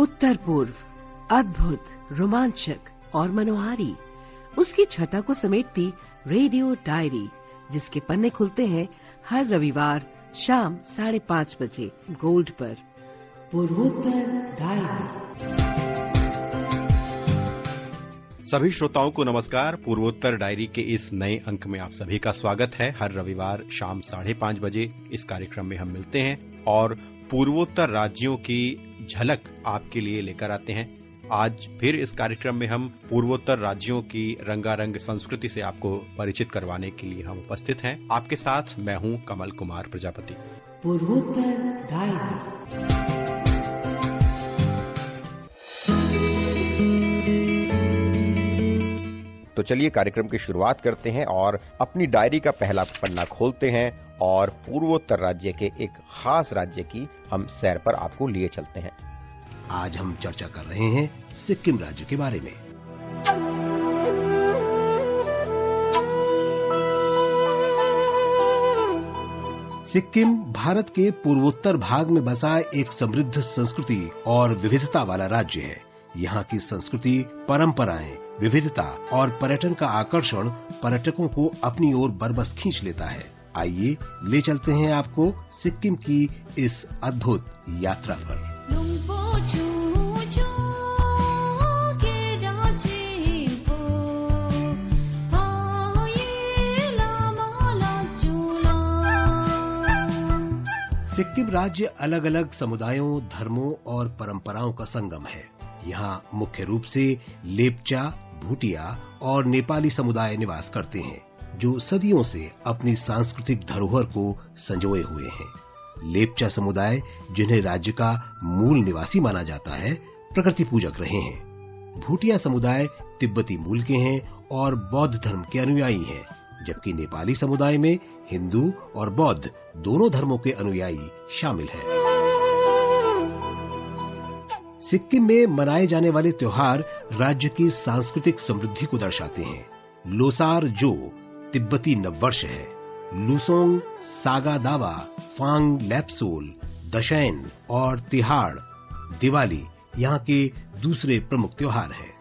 उत्तर पूर्व, अद्भुत, रोमांचक और मनोहारी, उसकी छटा को समेटती रेडियो डायरी, जिसके पन्ने खुलते हैं हर रविवार शाम 5:30 बजे गोल्ड पर। पूर्वोत्तर डायरी। सभी श्रोताओं को नमस्कार। पूर्वोत्तर डायरी के इस नए अंक में आप सभी का स्वागत है। हर रविवार शाम 5:30 बजे इस कार्यक्रम में हम मिलते हैं और पूर्वोत्तर राज्यों की झलक आपके लिए लेकर आते हैं। आज फिर इस कार्यक्रम में हम पूर्वोत्तर राज्यों की रंगारंग संस्कृति से आपको परिचित करवाने के लिए हम उपस्थित हैं। आपके साथ मैं हूं कमल कुमार प्रजापति। पूर्वोत्तर डायरी। तो चलिए कार्यक्रम की शुरुआत करते हैं और अपनी डायरी का पहला पन्ना खोलते हैं और पूर्वोत्तर राज्य के एक खास राज्य की हम सैर पर आपको लिए चलते हैं। आज हम चर्चा कर रहे हैं सिक्किम राज्य के बारे में। सिक्किम भारत के पूर्वोत्तर भाग में बसा एक समृद्ध संस्कृति और विविधता वाला राज्य है। यहाँ की संस्कृति, परंपराएं, विविधता और पर्यटन का आकर्षण पर्यटकों को अपनी ओर बरबस खींच लेता है। आइए ले चलते हैं आपको सिक्किम की इस अद्भुत यात्रा पर। सिक्किम राज्य अलग अलग समुदायों, धर्मों और परंपराओं का संगम है। यहाँ मुख्य रूप से लेप्चा, भूटिया और नेपाली समुदाय निवास करते हैं, जो सदियों से अपनी सांस्कृतिक धरोहर को संजोए हुए हैं। लेप्चा समुदाय, जिन्हें राज्य का मूल निवासी माना जाता है, प्रकृति पूजक रहे हैं। भूटिया समुदाय तिब्बती मूल के हैं और बौद्ध धर्म के अनुयायी हैं, जबकि नेपाली समुदाय में हिंदू और बौद्ध दोनों धर्मों के अनुयायी शामिल हैं। सिक्किम में मनाए जाने वाले त्योहार राज्य की सांस्कृतिक समृद्धि को दर्शाते हैं। लोसार, जो तिब्बती नववर्ष है, लुसोंग, सागा दावा, फांग लैप्सोल, दशैन और तिहाड़, दिवाली यहाँ के दूसरे प्रमुख त्योहार हैं।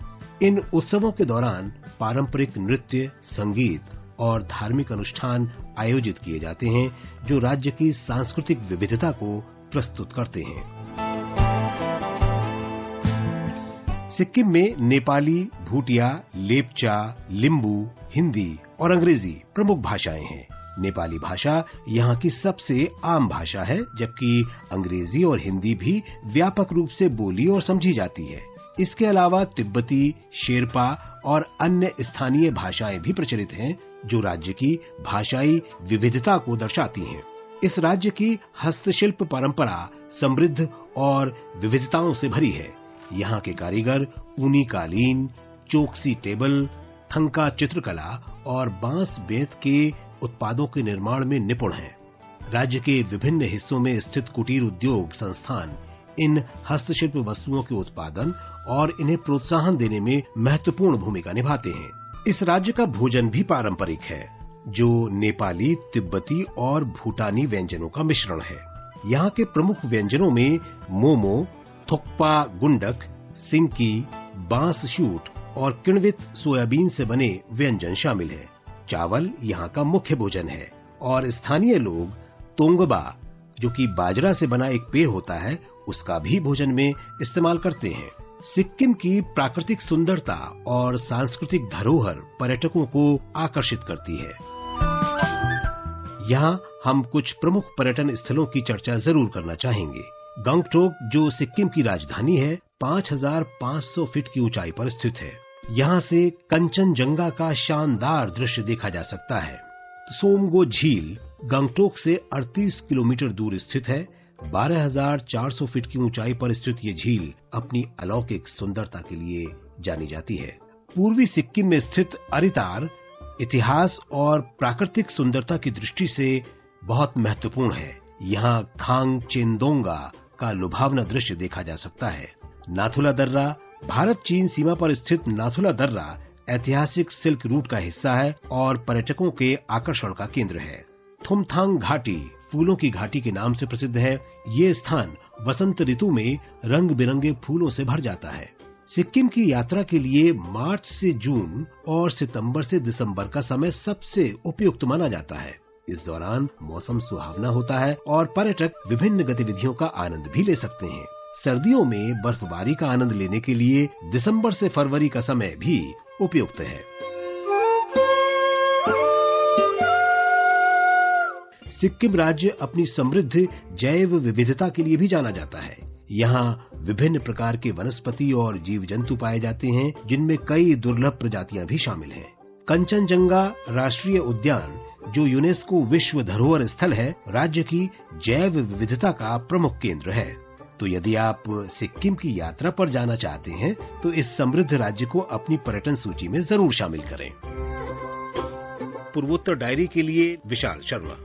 इन उत्सवों के दौरान पारंपरिक नृत्य, संगीत और धार्मिक अनुष्ठान आयोजित किए जाते हैं, जो राज्य की सांस्कृतिक विविधता को प्रस्तुत करते हैं। सिक्किम में नेपाली, भूटिया, लेप्चा, लिम्बू, हिंदी और अंग्रेजी प्रमुख भाषाएं हैं। नेपाली भाषा यहाँ की सबसे आम भाषा है, जबकि अंग्रेजी और हिंदी भी व्यापक रूप से बोली और समझी जाती है। इसके अलावा तिब्बती, शेरपा और अन्य स्थानीय भाषाएं भी प्रचलित हैं, जो राज्य की भाषाई विविधता को दर्शाती हैं। इस राज्य की हस्तशिल्प परंपरा समृद्ध और विविधताओं से भरी है। यहाँ के कारीगर ऊनी कालीन, चौकसी टेबल, थंका चित्रकला और बांस बेंत के उत्पादों के निर्माण में निपुण हैं। राज्य के विभिन्न हिस्सों में स्थित कुटीर उद्योग संस्थान इन हस्तशिल्प वस्तुओं के उत्पादन और इन्हें प्रोत्साहन देने में महत्वपूर्ण भूमिका निभाते हैं। इस राज्य का भोजन भी पारंपरिक है, जो नेपाली, तिब्बती और भूटानी व्यंजनों का मिश्रण है। यहाँ के प्रमुख व्यंजनों में मोमो, थोक्पा गुंडक, सिंकी, बांस शूट और किण्वित सोयाबीन से बने व्यंजन शामिल हैं। चावल यहाँ का मुख्य भोजन है और स्थानीय लोग तोंगबा, जो कि बाजरा से बना एक पेय होता है, उसका भी भोजन में इस्तेमाल करते हैं। सिक्किम की प्राकृतिक सुंदरता और सांस्कृतिक धरोहर पर्यटकों को आकर्षित करती है। यहाँ हम कुछ प्रमुख पर्यटन स्थलों की चर्चा जरूर करना चाहेंगे। गंगटोक, जो सिक्किम की राजधानी है, 5,500 फीट की ऊंचाई पर स्थित है। यहाँ से कंचनजंगा का शानदार दृश्य देखा जा सकता है। सोमगो झील गंगटोक से 38 किलोमीटर दूर स्थित है। 12,400 फीट की ऊंचाई पर स्थित ये झील अपनी अलौकिक सुंदरता के लिए जानी जाती है। पूर्वी सिक्किम में स्थित अरितार इतिहास और प्राकृतिक सुंदरता की दृष्टि से बहुत महत्वपूर्ण है। यहाँ खांग चेंदोंगा का लुभावना दृश्य देखा जा सकता है। नाथुला दर्रा, भारत चीन सीमा पर स्थित नाथुला दर्रा ऐतिहासिक सिल्क रूट का हिस्सा है और पर्यटकों के आकर्षण का केंद्र है। थुमथांग घाटी फूलों की घाटी के नाम से प्रसिद्ध है। ये स्थान वसंत ऋतु में रंग बिरंगे फूलों से भर जाता है। सिक्किम की यात्रा के लिए मार्च से जून और सितंबर से दिसंबर का समय सबसे उपयुक्त माना जाता है। इस दौरान मौसम सुहावना होता है और पर्यटक विभिन्न गतिविधियों का आनंद भी ले सकते हैं। सर्दियों में बर्फबारी का आनंद लेने के लिए दिसंबर से फरवरी का समय भी उपयुक्त है। सिक्किम राज्य अपनी समृद्ध जैव विविधता के लिए भी जाना जाता है। यहाँ विभिन्न प्रकार के वनस्पति और जीव जंतु पाए जाते हैं, जिनमें कई दुर्लभ प्रजातियां भी शामिल हैं। कंचनजंगा राष्ट्रीय उद्यान, जो यूनेस्को विश्व धरोहर स्थल है, राज्य की जैव विविधता का प्रमुख केंद्र है। तो यदि आप सिक्किम की यात्रा पर जाना चाहते हैं तो इस समृद्ध राज्य को अपनी पर्यटन सूची में जरूर शामिल करें। पूर्वोत्तर डायरी के लिए विशाल शर्मा।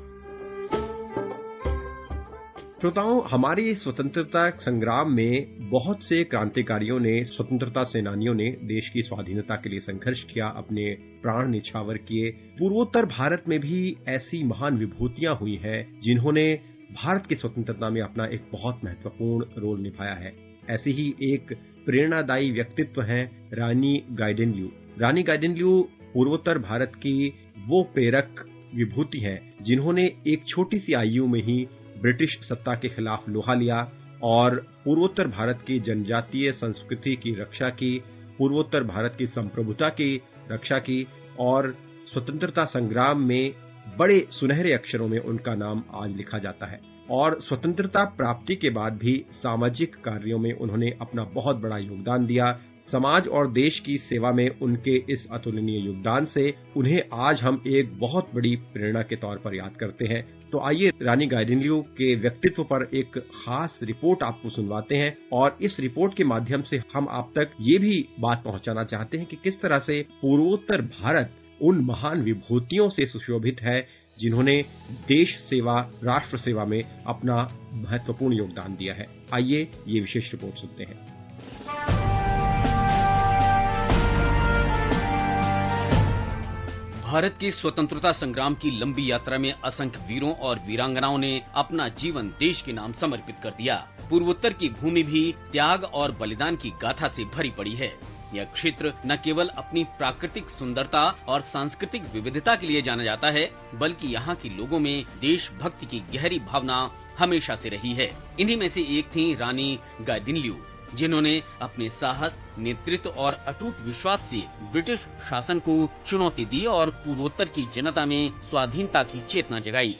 श्रोताओं, हमारी स्वतंत्रता संग्राम में बहुत से क्रांतिकारियों ने, स्वतंत्रता सेनानियों ने देश की स्वाधीनता के लिए संघर्ष किया, अपने प्राण निछावर किए। पूर्वोत्तर भारत में भी ऐसी महान विभूतियां हुई हैं जिन्होंने भारत की स्वतंत्रता में अपना एक बहुत महत्वपूर्ण रोल निभाया है। ऐसी ही एक प्रेरणादायी व्यक्तित्व हैं रानी गाइडिनल्यू। रानी गाइडिनल्यू पूर्वोत्तर भारत की वो प्रेरक विभूति हैं जिन्होंने एक छोटी सी आयु में ही ब्रिटिश सत्ता के खिलाफ लोहा लिया और पूर्वोत्तर भारत की जनजातीय संस्कृति की रक्षा की, पूर्वोत्तर भारत की संप्रभुता की रक्षा की और स्वतंत्रता संग्राम में बड़े सुनहरे अक्षरों में उनका नाम आज लिखा जाता है। और स्वतंत्रता प्राप्ति के बाद भी सामाजिक कार्यों में उन्होंने अपना बहुत बड़ा योगदान दिया। समाज और देश की सेवा में उनके इस अतुलनीय योगदान से उन्हें आज हम एक बहुत बड़ी प्रेरणा के तौर पर याद करते हैं। तो आइए रानी गाइडिनल्यू के व्यक्तित्व पर एक खास रिपोर्ट आपको सुनवाते हैं और इस रिपोर्ट के माध्यम से हम आप तक ये भी बात पहुंचाना चाहते हैं कि किस तरह से पूर्वोत्तर भारत उन महान विभूतियों से सुशोभित है जिन्होंने देश सेवा, राष्ट्र सेवा में अपना महत्वपूर्ण योगदान दिया है। आइए ये विशेष रिपोर्ट सुनते हैं। भारत की स्वतंत्रता संग्राम की लंबी यात्रा में असंख्य वीरों और वीरांगनाओं ने अपना जीवन देश के नाम समर्पित कर दिया। पूर्वोत्तर की भूमि भी त्याग और बलिदान की गाथा से भरी पड़ी है। यह क्षेत्र न केवल अपनी प्राकृतिक सुंदरता और सांस्कृतिक विविधता के लिए जाना जाता है, बल्कि यहाँ के लोगों में देशभक्ति की गहरी भावना हमेशा से रही है। इन्हीं में से एक थी रानी गाइडिनल्यू, जिन्होंने अपने साहस, नेतृत्व और अटूट विश्वास से ब्रिटिश शासन को चुनौती दी और पूर्वोत्तर की जनता में स्वाधीनता की चेतना जगाई।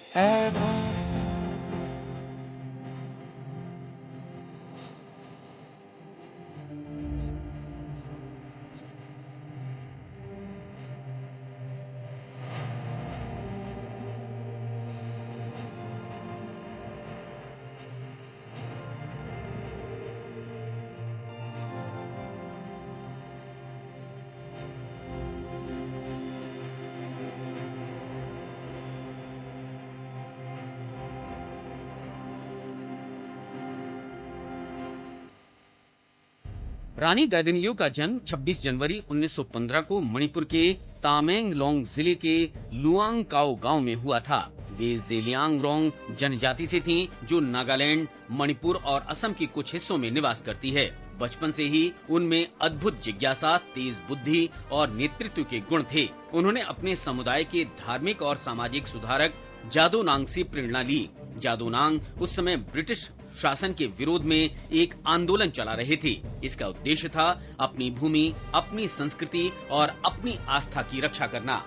रानी गाइडिनल्यू का जन्म 26 जनवरी 1915 को मणिपुर के तामेंगलोंग जिले के लुआंगकाओ गांव में हुआ था। वे जेलियांगरोंग जनजाति से थीं, जो नागालैंड, मणिपुर और असम के कुछ हिस्सों में निवास करती है। बचपन से ही उनमें अद्भुत जिज्ञासा, तेज बुद्धि और नेतृत्व के गुण थे। उन्होंने अपने समुदाय के धार्मिक और सामाजिक सुधारक जादोनांग से प्रेरणा ली। जादोनांग उस समय ब्रिटिश शासन के विरोध में एक आंदोलन चला रहे थे। इसका उद्देश्य था अपनी भूमि, अपनी संस्कृति और अपनी आस्था की रक्षा करना।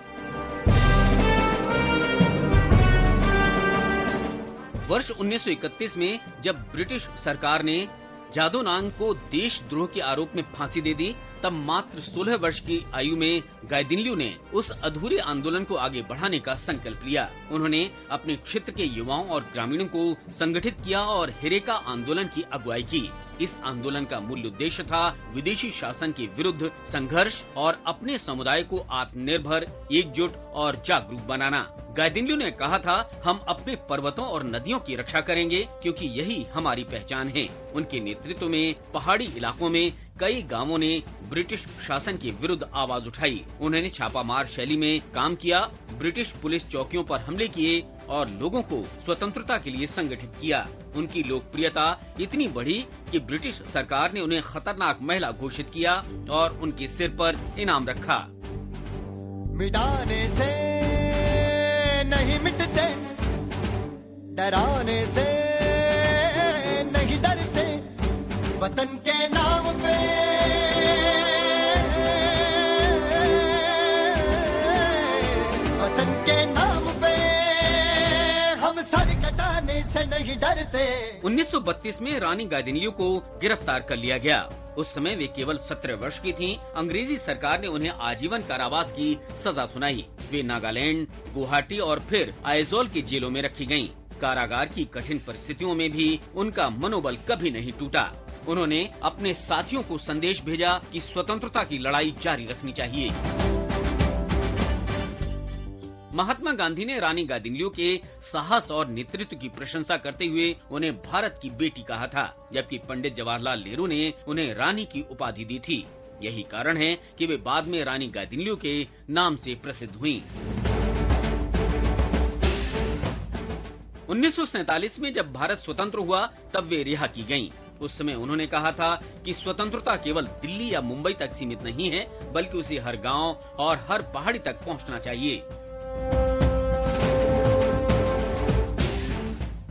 वर्ष 1931 में जब ब्रिटिश सरकार ने जादोनांग को देशद्रोह के आरोप में फांसी दे दी, तब मात्र 16 वर्ष की आयु में गाइडिनल्यू ने उस अधूरे आंदोलन को आगे बढ़ाने का संकल्प लिया। उन्होंने अपने क्षेत्र के युवाओं और ग्रामीणों को संगठित किया और हेरेका आंदोलन की अगुवाई की। इस आंदोलन का मूल उद्देश्य था विदेशी शासन के विरुद्ध संघर्ष और अपने समुदाय को आत्मनिर्भर, एकजुट और जागरूक बनाना। गाइडिनल्यू ने कहा था, हम अपने पर्वतों और नदियों की रक्षा करेंगे क्योंकि यही हमारी पहचान है। उनके नेतृत्व में पहाड़ी इलाकों में कई गांवों ने ब्रिटिश शासन के विरुद्ध आवाज उठाई। उन्होंने छापामार शैली में काम किया। ब्रिटिश पुलिस चौकियों पर हमले किए और लोगों को स्वतंत्रता के लिए संगठित किया। उनकी लोकप्रियता इतनी बढ़ी कि ब्रिटिश सरकार ने उन्हें खतरनाक महिला घोषित किया और उनके सिर पर इनाम रखा। मिटाने से नहीं मिटते, डराने से नहीं डरते, वतन के नाम पे वतन के नाम पे हम सर कटाने से नहीं डरते। 1932 में रानी गाइदिन्ल्यू को गिरफ्तार कर लिया गया। उस समय वे केवल 17 वर्ष की थीं। अंग्रेजी सरकार ने उन्हें आजीवन कारावास की सजा सुनाई। वे नागालैंड, गुवाहाटी और फिर आइजोल की जेलों में रखी गयीं। कारागार की कठिन परिस्थितियों में भी उनका मनोबल कभी नहीं टूटा। उन्होंने अपने साथियों को संदेश भेजा कि स्वतंत्रता की लड़ाई जारी रखनी चाहिए। महात्मा गांधी ने रानी गाइदिन्ल्यू के साहस और नेतृत्व की प्रशंसा करते हुए उन्हें भारत की बेटी कहा था, जबकि पंडित जवाहरलाल नेहरू ने उन्हें रानी की उपाधि दी थी। यही कारण है कि वे बाद में रानी गाइदिन्ल्यू के नाम से प्रसिद्ध हुईं। 1947 में जब भारत स्वतंत्र हुआ तब वे रिहा की गयीं। उस समय उन्होंने कहा था कि स्वतंत्रता केवल दिल्ली या मुंबई तक सीमित नहीं है, बल्कि उसे हर गांव और हर पहाड़ी तक पहुंचना चाहिए।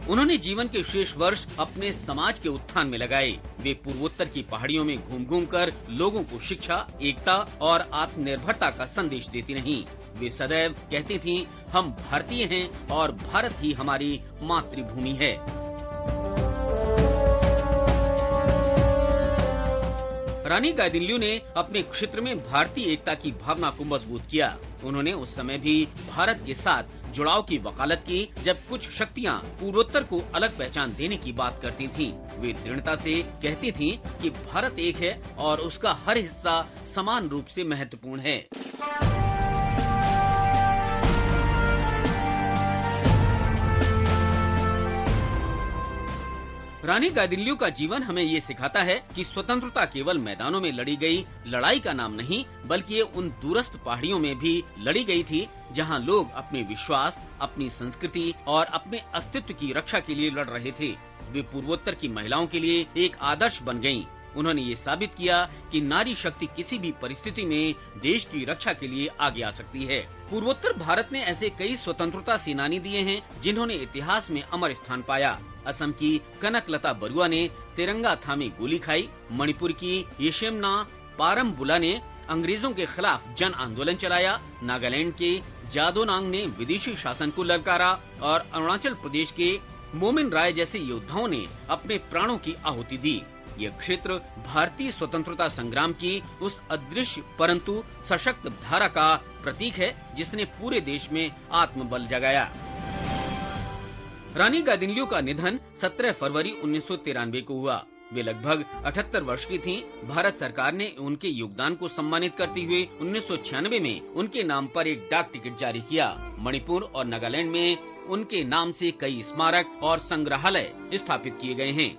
उन्होंने जीवन के शेष वर्ष अपने समाज के उत्थान में लगाए। वे पूर्वोत्तर की पहाड़ियों में घूम कर लोगों को शिक्षा, एकता और आत्मनिर्भरता का संदेश देती रहीं। वे सदैव कहती थीं, हम भारतीय हैं और भारत ही हमारी मातृभूमि है। रानी गाइदिन्ल्यू ने अपने क्षेत्र में भारतीय एकता की भावना को मजबूत किया। उन्होंने उस समय भी भारत के साथ जुड़ाव की वकालत की, जब कुछ शक्तियां पूर्वोत्तर को अलग पहचान देने की बात करती थीं। वे दृढ़ता से कहती थीं कि भारत एक है और उसका हर हिस्सा समान रूप से महत्वपूर्ण है। रानी गाइदिन्ल्यू का जीवन हमें ये सिखाता है कि स्वतंत्रता केवल मैदानों में लड़ी गई लड़ाई का नाम नहीं, बल्कि ये उन दूरस्थ पहाड़ियों में भी लड़ी गई थी, जहां लोग अपने विश्वास, अपनी संस्कृति और अपने अस्तित्व की रक्षा के लिए लड़ रहे थे। वे पूर्वोत्तर की महिलाओं के लिए एक आदर्श बन गयीं। उन्होंने ये साबित किया कि नारी शक्ति किसी भी परिस्थिति में देश की रक्षा के लिए आगे आ सकती है। पूर्वोत्तर भारत ने ऐसे कई स्वतंत्रता सेनानी दिए हैं जिन्होंने इतिहास में अमर स्थान पाया। असम की कनकलता बरुआ ने तिरंगा थामे गोली खाई। मणिपुर की येशेमना पारमबुला ने अंग्रेजों के खिलाफ जन आंदोलन चलाया। नागालैंड के जादोनांग ने विदेशी शासन को ललकारा और अरुणाचल प्रदेश के मोमिन राय जैसे योद्धाओं ने अपने प्राणों की आहुति दी। ये क्षेत्र भारतीय स्वतंत्रता संग्राम की उस अदृश्य परंतु सशक्त धारा का प्रतीक है जिसने पूरे देश में आत्मबल जगाया। रानी गाइदिन्ल्यू का निधन 17 फरवरी 1993 को हुआ। वे लगभग 78 वर्ष की थीं। भारत सरकार ने उनके योगदान को सम्मानित करते हुए 1996 में उनके नाम पर एक डाक टिकट जारी किया। मणिपुर और नागालैंड में उनके नाम से कई स्मारक और संग्रहालय स्थापित किए गए हैं।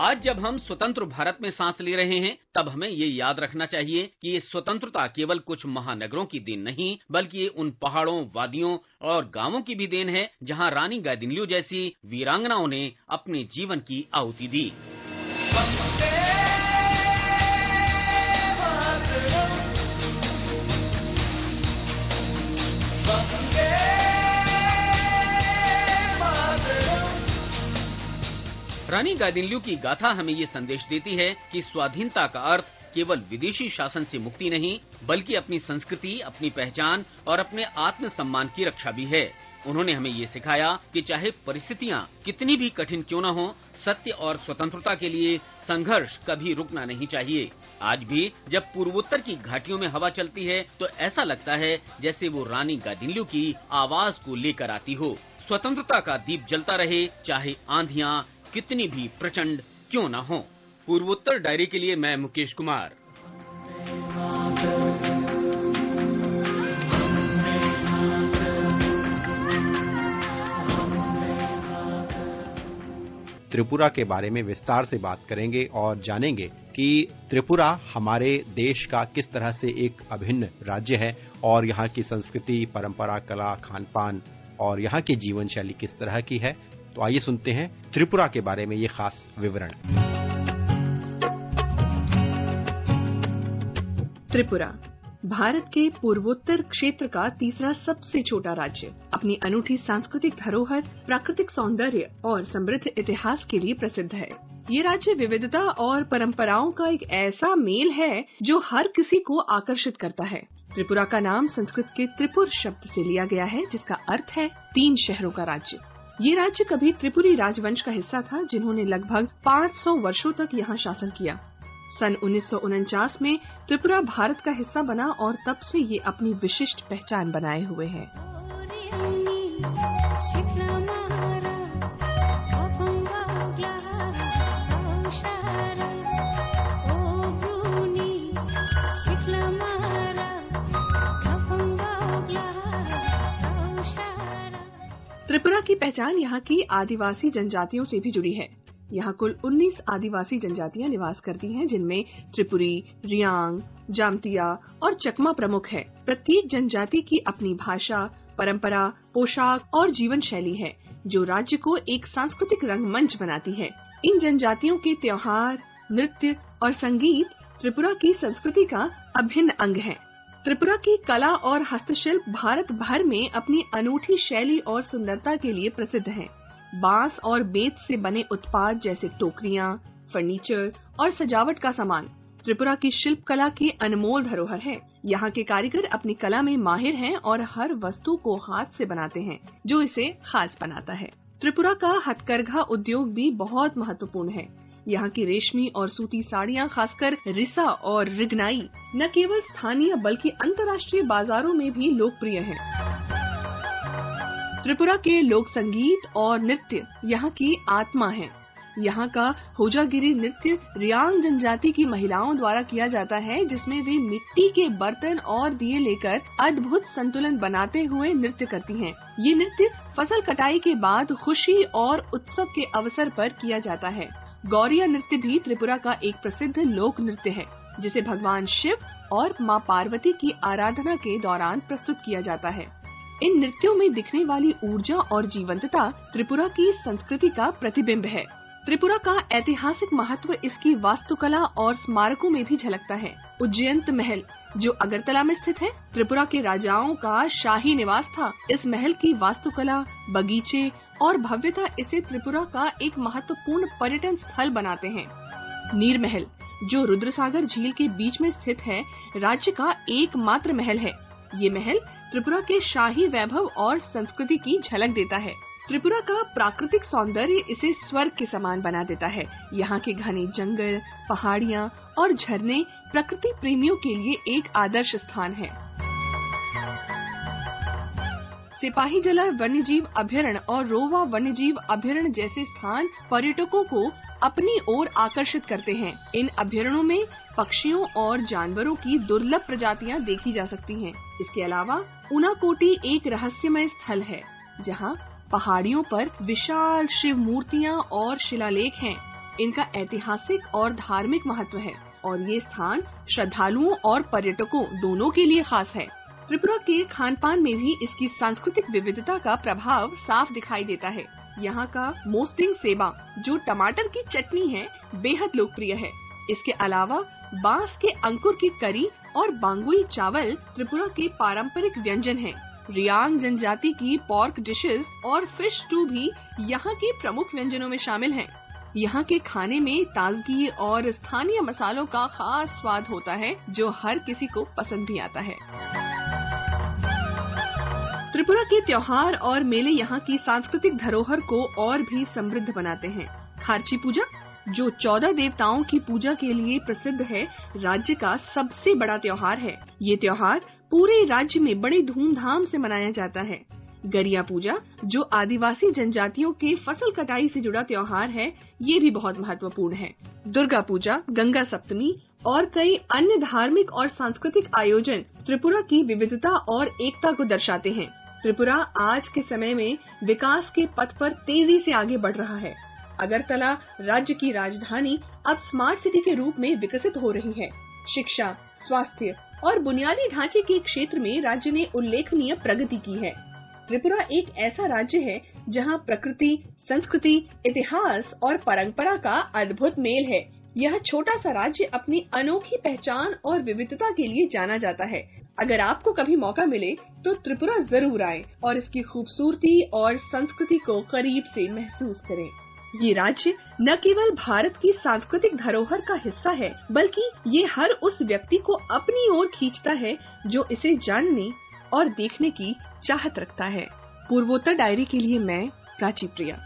आज जब हम स्वतंत्र भारत में सांस ले रहे हैं, तब हमें ये याद रखना चाहिए कि ये स्वतंत्रता केवल कुछ महानगरों की देन नहीं, बल्कि ये उन पहाड़ों, वादियों और गांवों की भी देन है जहां रानी गाइदिन्ल्यू जैसी वीरांगनाओं ने अपने जीवन की आहुति दी। रानी गाइदिन्ल्यू की गाथा हमें ये संदेश देती है कि स्वाधीनता का अर्थ केवल विदेशी शासन से मुक्ति नहीं, बल्कि अपनी संस्कृति, अपनी पहचान और अपने आत्मसम्मान की रक्षा भी है। उन्होंने हमें ये सिखाया कि चाहे परिस्थितियां कितनी भी कठिन क्यों न हो, सत्य और स्वतंत्रता के लिए संघर्ष कभी रुकना नहीं चाहिए। आज भी जब पूर्वोत्तर की घाटियों में हवा चलती है तो ऐसा लगता है जैसे वो रानी गाइदिन्ल्यू की आवाज को लेकर आती हो। स्वतंत्रता का दीप जलता रहे, चाहे आंधियां कितनी भी प्रचंड क्यों न हो। पूर्वोत्तर डायरी के लिए मैं मुकेश कुमार। त्रिपुरा के बारे में विस्तार से बात करेंगे और जानेंगे कि त्रिपुरा हमारे देश का किस तरह से एक अभिन्न राज्य है और यहाँ की संस्कृति, परंपरा, कला, खान पान और यहाँ की जीवन शैली किस तरह की है। तो आइए सुनते हैं त्रिपुरा के बारे में ये खास विवरण। त्रिपुरा भारत के पूर्वोत्तर क्षेत्र का तीसरा सबसे छोटा राज्य अपनी अनूठी सांस्कृतिक धरोहर, प्राकृतिक सौंदर्य और समृद्ध इतिहास के लिए प्रसिद्ध है। ये राज्य विविधता और परंपराओं का एक ऐसा मेल है जो हर किसी को आकर्षित करता है। त्रिपुरा का नाम संस्कृत के त्रिपुर शब्द से लिया गया है, जिसका अर्थ है 3 शहरों का राज्य। ये राज्य कभी त्रिपुरी राजवंश का हिस्सा था, जिन्होंने लगभग 500 वर्षों तक यहाँ शासन किया। सन 1949 में त्रिपुरा भारत का हिस्सा बना और तब से ये अपनी विशिष्ट पहचान बनाए हुए है। त्रिपुरा की पहचान यहाँ की आदिवासी जनजातियों से भी जुड़ी है। यहाँ कुल 19 आदिवासी जनजातियां निवास करती हैं, जिनमें त्रिपुरी, रियांग, जामतिया और चकमा प्रमुख है। प्रत्येक जनजाति की अपनी भाषा, परंपरा, पोशाक और जीवन शैली है, जो राज्य को एक सांस्कृतिक रंगमंच बनाती है। इन जनजातियों के त्योहार, नृत्य और संगीत त्रिपुरा की संस्कृति का अभिन्न अंग है। त्रिपुरा की कला और हस्तशिल्प भारत भर में अपनी अनूठी शैली और सुंदरता के लिए प्रसिद्ध है। बांस और बेत से बने उत्पाद जैसे टोकरियां, फर्नीचर और सजावट का सामान त्रिपुरा की शिल्प कला की अनमोल धरोहर है। यहाँ के कारीगर अपनी कला में माहिर हैं और हर वस्तु को हाथ से बनाते हैं, जो इसे खास बनाता है। त्रिपुरा का हथकरघा उद्योग भी बहुत महत्वपूर्ण है। यहाँ की रेशमी और सूती साड़ियाँ, खासकर रिसा और रिगनाई, न केवल स्थानीय बल्कि अंतर्राष्ट्रीय बाजारों में भी लोकप्रिय हैं। त्रिपुरा के लोक संगीत और नृत्य यहाँ की आत्मा है। यहाँ का होजागिरी नृत्य रियांग जनजाति की महिलाओं द्वारा किया जाता है, जिसमें वे मिट्टी के बर्तन और दिए लेकर अद्भुत संतुलन बनाते हुए नृत्य करती हैं। ये नृत्य फसल कटाई के बाद खुशी और उत्सव के अवसर पर किया जाता है। गौरिया नृत्य भी त्रिपुरा का एक प्रसिद्ध लोक नृत्य है, जिसे भगवान शिव और मां पार्वती की आराधना के दौरान प्रस्तुत किया जाता है। इन नृत्यों में दिखने वाली ऊर्जा और जीवंतता त्रिपुरा की संस्कृति का प्रतिबिंब है। त्रिपुरा का ऐतिहासिक महत्व इसकी वास्तुकला और स्मारकों में भी झलकता है। उज्जयंत महल, जो अगरतला में स्थित है, त्रिपुरा के राजाओं का शाही निवास था। इस महल की वास्तुकला, बगीचे और भव्यता इसे त्रिपुरा का एक महत्वपूर्ण पर्यटन स्थल बनाते हैं। नीर महल, जो रुद्रसागर झील के बीच में स्थित है, राज्य का एकमात्र महल है। ये महल त्रिपुरा के शाही वैभव और संस्कृति की झलक देता है। त्रिपुरा का प्राकृतिक सौंदर्य इसे स्वर्ग के समान बना देता है। यहाँ के घने जंगल, पहाड़ियाँ और झरने प्रकृति प्रेमियों के लिए एक आदर्श स्थान है। सिपाही जला वन्यजीव अभयारण्य और रोवा वन्यजीव अभयारण्य जैसे स्थान पर्यटकों को अपनी ओर आकर्षित करते हैं। इन अभयारण्यों में पक्षियों और जानवरों की दुर्लभ प्रजातियां देखी जा सकती हैं। इसके अलावा उनाकोटी एक रहस्यमय स्थल है, जहां पहाड़ियों पर विशाल शिव मूर्तियां और शिलालेख हैं। इनका ऐतिहासिक और धार्मिक महत्व है और ये स्थान श्रद्धालुओं और पर्यटकों दोनों के लिए खास है। त्रिपुरा के खान पान में भी इसकी सांस्कृतिक विविधता का प्रभाव साफ दिखाई देता है। यहाँ का मोस्टिंग सेबा, जो टमाटर की चटनी है, बेहद लोकप्रिय है। इसके अलावा बांस के अंकुर की करी और बांगुई चावल त्रिपुरा के पारंपरिक व्यंजन हैं। रियांग जनजाति की पोर्क डिशेस और फिश स्टू भी यहाँ के प्रमुख व्यंजनों में शामिल हैं। यहाँ के खाने में ताजगी और स्थानीय मसालों का खास स्वाद होता है, जो हर किसी को पसंद भी आता है। त्रिपुरा के त्योहार और मेले यहाँ की सांस्कृतिक धरोहर को और भी समृद्ध बनाते हैं। खार्ची पूजा, जो 14 देवताओं की पूजा के लिए प्रसिद्ध है, राज्य का सबसे बड़ा त्योहार है। ये त्योहार पूरे राज्य में बड़े धूमधाम से मनाया जाता है। गरिया पूजा, जो आदिवासी जनजातियों के फसल कटाई से जुड़ा त्योहार है, ये भी बहुत महत्वपूर्ण है। दुर्गा पूजा, गंगा सप्तमी और कई अन्य धार्मिक और सांस्कृतिक आयोजन त्रिपुरा की विविधता और एकता को दर्शाते हैं। त्रिपुरा आज के समय में विकास के पथ पर तेजी से आगे बढ़ रहा है। अगरतला राज्य की राजधानी अब स्मार्ट सिटी के रूप में विकसित हो रही है। शिक्षा, स्वास्थ्य और बुनियादी ढांचे के क्षेत्र में राज्य ने उल्लेखनीय प्रगति की है। त्रिपुरा एक ऐसा राज्य है जहां प्रकृति, संस्कृति, इतिहास और परंपरा का अद्भुत मेल है। यह छोटा सा राज्य अपनी अनोखी पहचान और विविधता के लिए जाना जाता है। अगर आपको कभी मौका मिले तो त्रिपुरा जरूर आए और इसकी खूबसूरती और संस्कृति को करीब से महसूस करें। ये राज्य न केवल भारत की सांस्कृतिक धरोहर का हिस्सा है, बल्कि ये हर उस व्यक्ति को अपनी ओर खींचता है जो इसे जानने और देखने की चाहत रखता है। पूर्वोत्तर डायरी के लिए मैं प्राची प्रिया।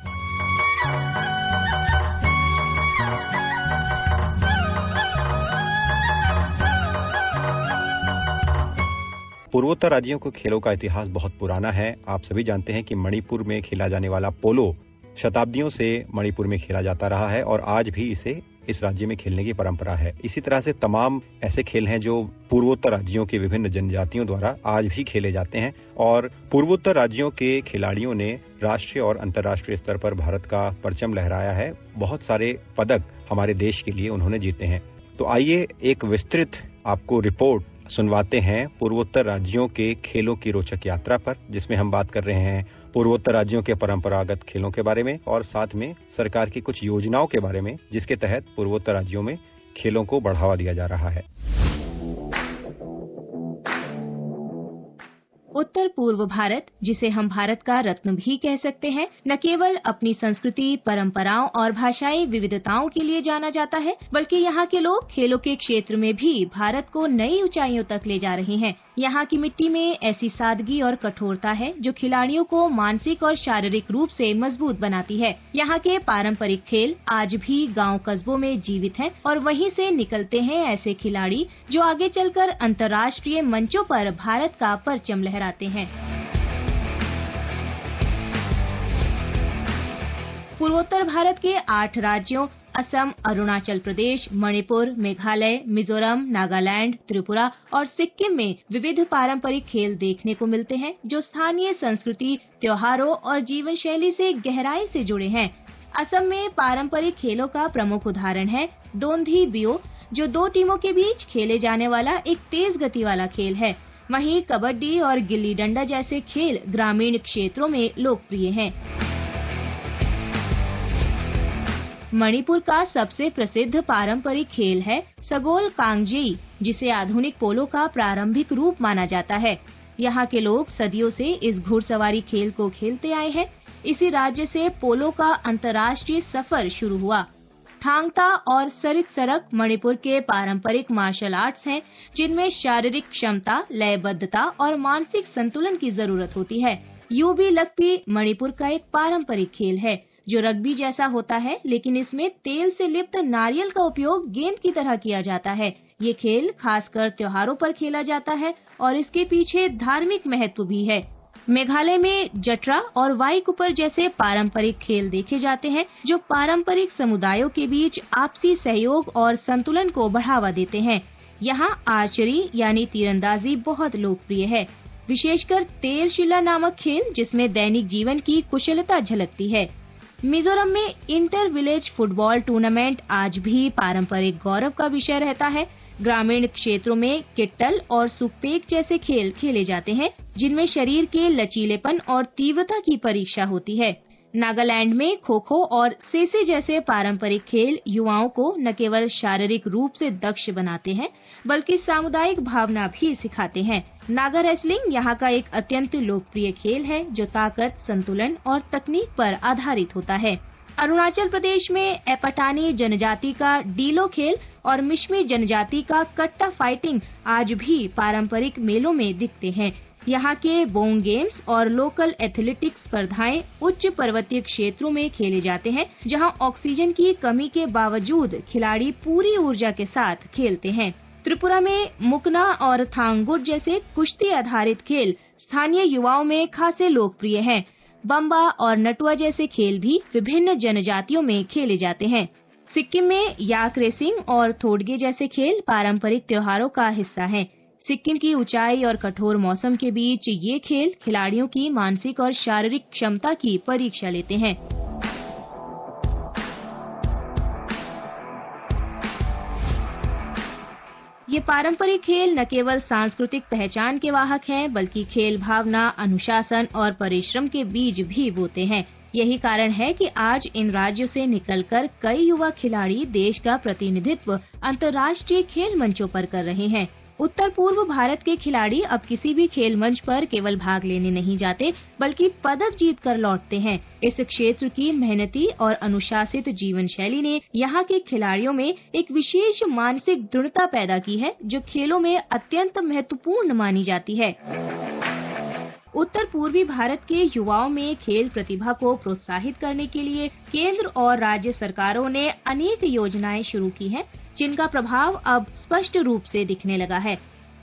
पूर्वोत्तर राज्यों के खेलों का इतिहास बहुत पुराना है। आप सभी जानते हैं कि मणिपुर में खेला जाने वाला पोलो शताब्दियों से मणिपुर में खेला जाता रहा है और आज भी इसे इस राज्य में खेलने की परंपरा है। इसी तरह से तमाम ऐसे खेल हैं जो पूर्वोत्तर राज्यों की विभिन्न जनजातियों द्वारा आज भी खेले जाते हैं और पूर्वोत्तर राज्यों के खिलाड़ियों ने राष्ट्रीय और अंतर्राष्ट्रीय स्तर पर भारत का परचम लहराया है। बहुत सारे पदक हमारे देश के लिए उन्होंने जीते हैं। तो आइए एक विस्तृत आपको रिपोर्ट सुनवाते हैं पूर्वोत्तर राज्यों के खेलों की रोचक यात्रा पर, जिसमें हम बात कर रहे हैं पूर्वोत्तर राज्यों के परंपरागत खेलों के बारे में और साथ में सरकार की कुछ योजनाओं के बारे में जिसके तहत पूर्वोत्तर राज्यों में खेलों को बढ़ावा दिया जा रहा है। उत्तर पूर्व भारत, जिसे हम भारत का रत्न भी कह सकते हैं, न केवल अपनी संस्कृति, परंपराओं और भाषाई विविधताओं के लिए जाना जाता है, बल्कि यहाँ के लोग खेलों के क्षेत्र में भी भारत को नई ऊंचाइयों तक ले जा रहे हैं। यहाँ की मिट्टी में ऐसी सादगी और कठोरता है जो खिलाड़ियों को मानसिक और शारीरिक रूप से मजबूत बनाती है। यहाँ के पारंपरिक खेल आज भी गांव कस्बों में जीवित हैं और वहीं से निकलते हैं ऐसे खिलाड़ी जो आगे चलकर अंतर्राष्ट्रीय मंचों पर भारत का परचम लहराते हैं। पूर्वोत्तर भारत के 8 राज्यों असम, अरुणाचल प्रदेश, मणिपुर, मेघालय, मिजोरम, नागालैंड, त्रिपुरा और सिक्किम में विविध पारंपरिक खेल देखने को मिलते हैं जो स्थानीय संस्कृति, त्योहारों और जीवन शैली से गहराई से जुड़े हैं। असम में पारंपरिक खेलों का प्रमुख उदाहरण है दोंधी बियो, जो 2 टीमों के बीच खेले जाने वाला एक तेज गति वाला खेल है। वहीं कबड्डी और गिल्ली डंडा जैसे खेल ग्रामीण क्षेत्रों में लोकप्रिय हैं। मणिपुर का सबसे प्रसिद्ध पारंपरिक खेल है सगोल कांगजेई, जिसे आधुनिक पोलो का प्रारंभिक रूप माना जाता है। यहाँ के लोग सदियों से इस घुड़सवारी खेल को खेलते आए हैं। इसी राज्य से पोलो का अंतर्राष्ट्रीय सफर शुरू हुआ। थांगता और सरित सरक मणिपुर के पारंपरिक मार्शल आर्ट्स हैं, जिनमें शारीरिक क्षमता, लयबद्धता और मानसिक संतुलन की जरूरत होती है। यूबी लकपी मणिपुर का एक पारंपरिक खेल है जो रग्बी जैसा होता है, लेकिन इसमें तेल से लिप्त नारियल का उपयोग गेंद की तरह किया जाता है। ये खेल खासकर त्योहारों पर खेला जाता है और इसके पीछे धार्मिक महत्व भी है। मेघालय में जटरा और वाईकुपर जैसे पारंपरिक खेल देखे जाते हैं जो पारंपरिक समुदायों के बीच आपसी सहयोग और संतुलन को बढ़ावा देते हैं। यहाँ आर्चरी यानी तीरंदाजी बहुत लोकप्रिय है, विशेषकर तेरशिला नामक खेल जिसमें दैनिक जीवन की कुशलता झलकती है। मिजोरम में इंटर विलेज फुटबॉल टूर्नामेंट आज भी पारंपरिक गौरव का विषय रहता है। ग्रामीण क्षेत्रों में किट्टल और सुकपेक जैसे खेल खेले जाते हैं, जिनमें शरीर के लचीलेपन और तीव्रता की परीक्षा होती है। नागालैंड में खो खो और सेसे जैसे पारंपरिक खेल युवाओं को न केवल शारीरिक रूप से दक्ष बनाते हैं, बल्कि सामुदायिक भावना भी सिखाते हैं। नागा रेसलिंग यहाँ का एक अत्यंत लोकप्रिय खेल है जो ताकत, संतुलन और तकनीक पर आधारित होता है। अरुणाचल प्रदेश में एपटानी जनजाति का डीलो खेल और मिश्मी जनजाति का कट्टा फाइटिंग आज भी पारंपरिक मेलों में दिखते हैं। यहाँ के बोंग गेम्स और लोकल एथलेटिक्स स्पर्धाएं उच्च पर्वतीय क्षेत्रों में खेले जाते हैं, जहाँ ऑक्सीजन की कमी के बावजूद खिलाड़ी पूरी ऊर्जा के साथ खेलते हैं। त्रिपुरा में मुकना और थांगुट जैसे कुश्ती आधारित खेल स्थानीय युवाओं में खासे लोकप्रिय हैं। बम्बा और नटुआ जैसे खेल भी विभिन्न जनजातियों में खेले जाते हैं। सिक्किम में याक रेसिंग और थोडगे जैसे खेल पारंपरिक त्योहारों का हिस्सा हैं। सिक्किम की ऊंचाई और कठोर मौसम के बीच ये खेल खिलाड़ियों की मानसिक और शारीरिक क्षमता की परीक्षा लेते हैं। ये पारंपरिक खेल न केवल सांस्कृतिक पहचान के वाहक हैं, बल्कि खेल भावना, अनुशासन और परिश्रम के बीज भी बोते हैं। यही कारण है कि आज इन राज्यों से निकलकर कई युवा खिलाड़ी देश का प्रतिनिधित्व अंतर्राष्ट्रीय खेल मंचों पर कर रहे हैं। उत्तर पूर्व भारत के खिलाड़ी अब किसी भी खेल मंच पर केवल भाग लेने नहीं जाते, बल्कि पदक जीत कर लौटते हैं। इस क्षेत्र की मेहनती और अनुशासित जीवन शैली ने यहाँ के खिलाड़ियों में एक विशेष मानसिक दृढ़ता पैदा की है, जो खेलों में अत्यंत महत्वपूर्ण मानी जाती है। उत्तर पूर्वी भारत के युवाओं में खेल प्रतिभा को प्रोत्साहित करने के लिए केंद्र और राज्य सरकारों ने अनेक योजनाएं शुरू की हैं, जिनका प्रभाव अब स्पष्ट रूप से दिखने लगा है।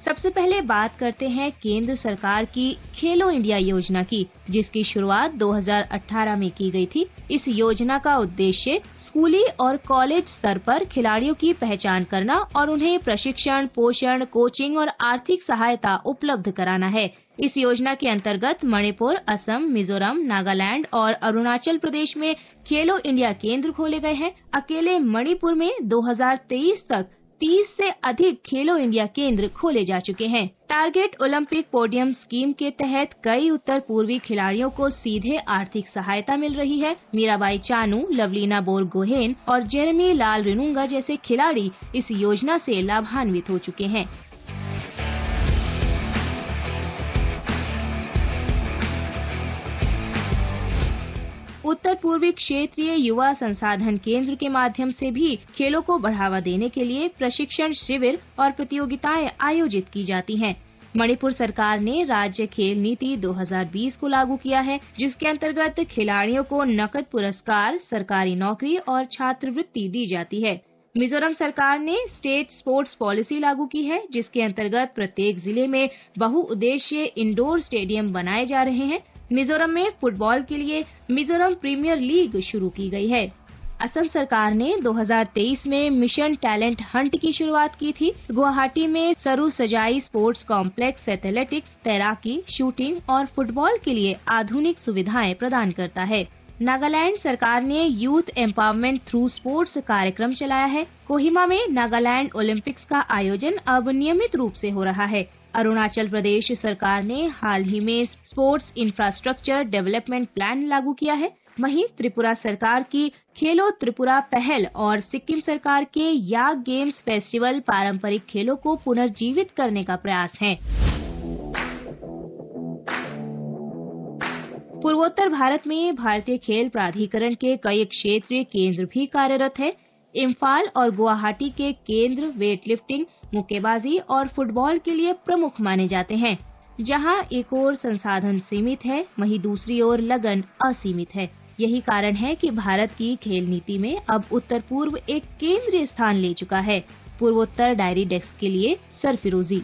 सबसे पहले बात करते हैं केंद्र सरकार की खेलो इंडिया योजना की, जिसकी शुरुआत 2018 में की गई थी। इस योजना का उद्देश्य स्कूली और कॉलेज स्तर पर खिलाड़ियों की पहचान करना और उन्हें प्रशिक्षण, पोषण, कोचिंग और आर्थिक सहायता उपलब्ध कराना है। इस योजना के अंतर्गत मणिपुर, असम, मिजोरम, नागालैंड और अरुणाचल प्रदेश में खेलो इंडिया केंद्र खोले गए हैं। अकेले मणिपुर में 2023 तक 30 से अधिक खेलो इंडिया केंद्र खोले जा चुके हैं। टारगेट ओलंपिक पोडियम स्कीम के तहत कई उत्तर पूर्वी खिलाड़ियों को सीधे आर्थिक सहायता मिल रही है। मीराबाई चानू, लवलीना बोरगोहेन और जेरेमी लाल रिनुंगा जैसे खिलाड़ी इस योजना से लाभान्वित हो चुके हैं। उत्तर पूर्वी क्षेत्रीय युवा संसाधन केंद्र के माध्यम से भी खेलों को बढ़ावा देने के लिए प्रशिक्षण शिविर और प्रतियोगिताएं आयोजित की जाती हैं। मणिपुर सरकार ने राज्य खेल नीति 2020 को लागू किया है, जिसके अंतर्गत खिलाड़ियों को नकद पुरस्कार, सरकारी नौकरी और छात्रवृत्ति दी जाती है। मिजोरम सरकार ने स्टेट स्पोर्ट्स पॉलिसी लागू की है, जिसके अंतर्गत प्रत्येक जिले में बहुउद्देशीय इंडोर स्टेडियम बनाए जा रहे हैं। मिजोरम में फुटबॉल के लिए मिजोरम प्रीमियर लीग शुरू की गई है। असम सरकार ने 2023 में मिशन टैलेंट हंट की शुरुआत की थी। गुवाहाटी में सरू सजाई स्पोर्ट्स कॉम्प्लेक्स एथलेटिक्स, तैराकी, शूटिंग और फुटबॉल के लिए आधुनिक सुविधाएं प्रदान करता है। नागालैंड सरकार ने यूथ एम्पावरमेंट थ्रू स्पोर्ट्स कार्यक्रम चलाया है। कोहिमा में नागालैंड ओलंपिक्स का आयोजन अब नियमित रूप से हो रहा है। अरुणाचल प्रदेश सरकार ने हाल ही में स्पोर्ट्स इंफ्रास्ट्रक्चर डेवलपमेंट प्लान लागू किया है। वहीं त्रिपुरा सरकार की खेलो त्रिपुरा पहल और सिक्किम सरकार के याक गेम्स फेस्टिवल पारंपरिक खेलों को पुनर्जीवित करने का प्रयास है। पूर्वोत्तर भारत में भारतीय खेल प्राधिकरण के कई क्षेत्रीय केंद्र भी कार्यरत है। इम्फाल और गुवाहाटी के केंद्र वेट लिफ्टिंग, मुक्केबाजी और फुटबॉल के लिए प्रमुख माने जाते हैं। जहां एक ओर संसाधन सीमित है, वहीं दूसरी ओर लगन असीमित है। यही कारण है कि भारत की खेल नीति में अब उत्तर पूर्व एक केंद्रीय स्थान ले चुका है। पूर्वोत्तर डायरी डेस्क के लिए सरफिरोजी।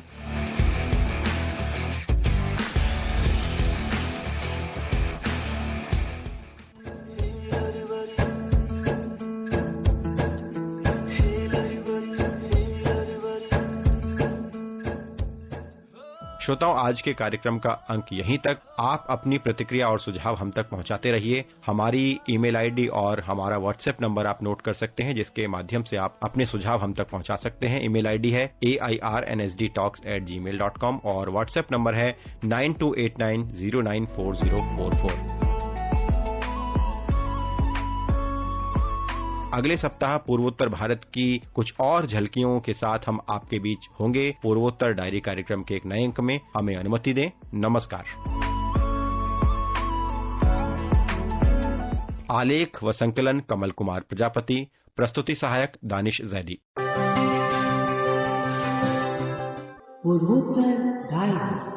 श्रोताओं, आज के कार्यक्रम का अंक यहीं तक। आप अपनी प्रतिक्रिया और सुझाव हम तक पहुंचाते रहिए। हमारी ईमेल आईडी और हमारा व्हाट्सएप नंबर आप नोट कर सकते हैं, जिसके माध्यम से आप अपने सुझाव हम तक पहुंचा सकते हैं। ईमेल आईडी है airnsdtalks@gmail.com और व्हाट्सएप नंबर है 9289094044। अगले सप्ताह पूर्वोत्तर भारत की कुछ और झलकियों के साथ हम आपके बीच होंगे। पूर्वोत्तर डायरी कार्यक्रम के एक नए अंक में हमें अनुमति दें। नमस्कार। आलेख व संकलन कमल कुमार प्रजापति, प्रस्तुति सहायक दानिश जैदी। पूर्वोत्तर डायरी।